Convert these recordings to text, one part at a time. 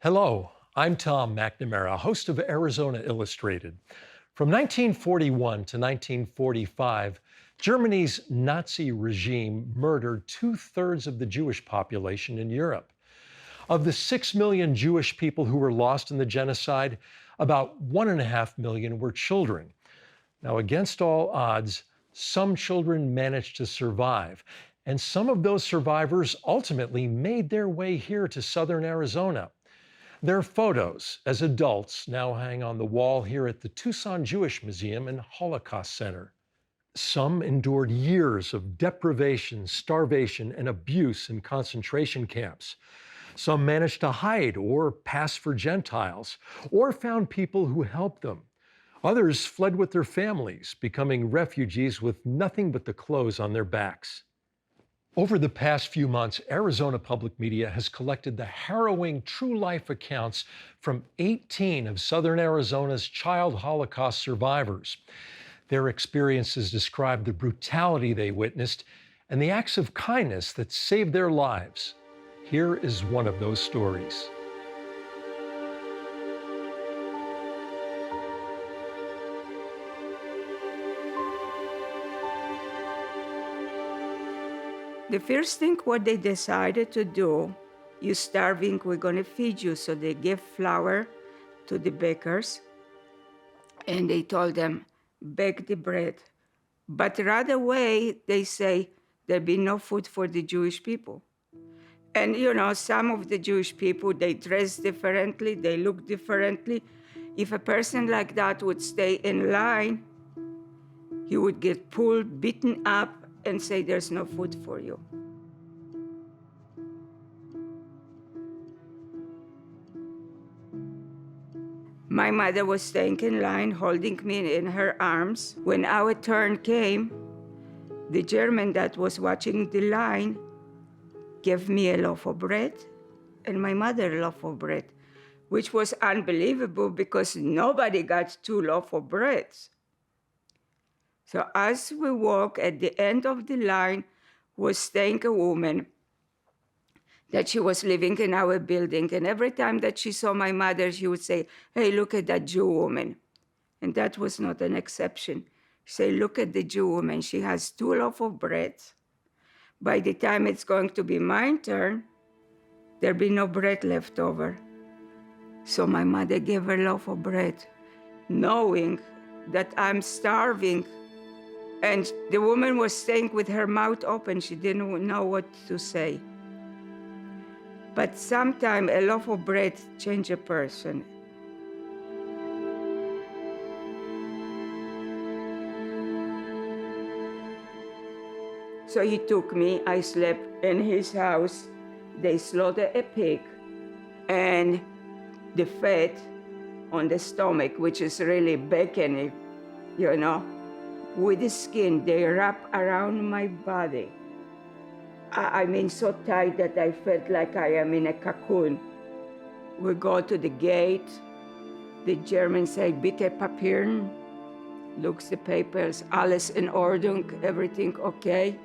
Hello, I'm Tom McNamara, host of Arizona Illustrated. From 1941 to 1945, Germany's Nazi regime murdered two-thirds of the Jewish population in Europe. Of the 6 million Jewish people who were lost in the genocide, about 1.5 million were children. Now, against all odds, some children managed to survive, and some of those survivors ultimately made their way here to southern Arizona. Their photos as adults now hang on the wall here at the Tucson Jewish Museum and Holocaust Center. Some endured years of deprivation, starvation, and abuse in concentration camps. Some managed to hide or pass for Gentiles, or found people who helped them. Others fled with their families, becoming refugees with nothing but the clothes on their backs. Over the past few months, Arizona Public Media has collected the harrowing true life accounts from 18 of Southern Arizona's child Holocaust survivors. Their experiences describe the brutality they witnessed and the acts of kindness that saved their lives. Here is one of those stories. The first thing what they decided to do, you're starving, we're gonna feed you. So they gave flour to the bakers and they told them, bake the bread. But right away, they say there'll be no food for the Jewish people. And some of the Jewish people, they dress differently, they look differently. If a person like that would stay in line, he would get pulled, beaten up, and say there's no food for you. My mother was staying in line, holding me in her arms. When our turn came, the German that was watching the line gave me a loaf of bread and my mother a loaf of bread, which was unbelievable because nobody got 2 loaves of bread. So as we walk, at the end of the line was staying a woman that she was living in our building. And every time that she saw my mother, she would say, hey, look at that Jew woman. And that was not an exception. She said, look at the Jew woman. She has 2 loaves of bread. By the time it's going to be my turn, there'll be no bread left over. So my mother gave her a loaf of bread, knowing that I'm starving. And the woman was staying with her mouth open. She didn't know what to say. But sometimes a loaf of bread changes a person. So he took me. I slept in his house. They slaughtered a pig and the fat on the stomach, which is really bacony, with the skin, they wrap around my body. I mean, so tight that I felt like I am in a cocoon. We go to the gate. The German say, bitte Papieren. Looks the papers, alles in Ordnung, everything okay.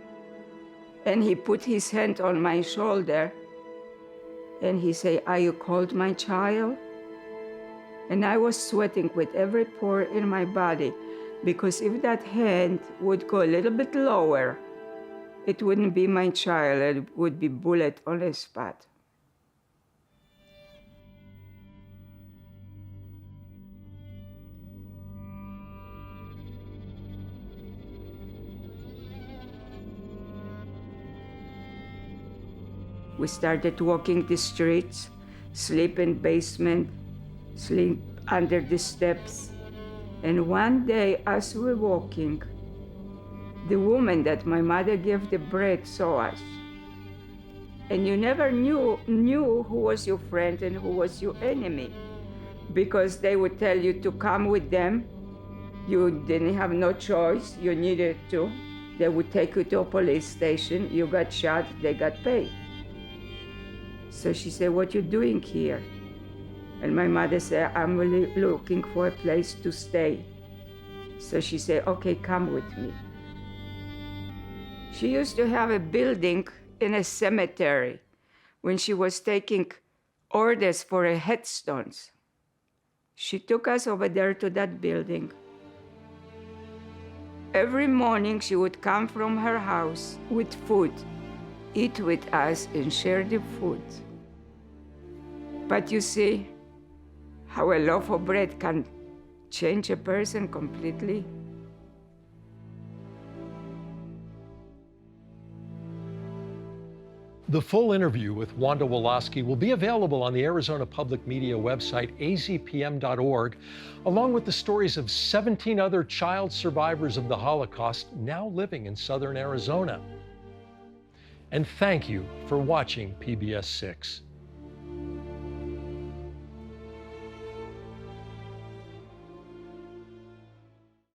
And he put his hand on my shoulder and he say, are you cold, my child? And I was sweating with every pore in my body, because if that hand would go a little bit lower, it wouldn't be my child, it would be bullet on the spot. We started walking the streets, sleep in basement, sleep under the steps. And one day, as we're walking, the woman that my mother gave the bread saw us. And you never knew who was your friend and who was your enemy, because they would tell you to come with them. You didn't have no choice, you needed to. They would take you to a police station, you got shot, they got paid. So she said, what you doing here? And my mother said, I'm really looking for a place to stay. So she said, okay, come with me. She used to have a building in a cemetery when she was taking orders for a headstones. She took us over there to that building. Every morning she would come from her house with food, eat with us and share the food. But you see how a loaf of bread can change a person completely? The full interview with Wanda Wolosky will be available on the Arizona Public Media website, azpm.org, along with the stories of 17 other child survivors of the Holocaust now living in southern Arizona. And thank you for watching PBS 6.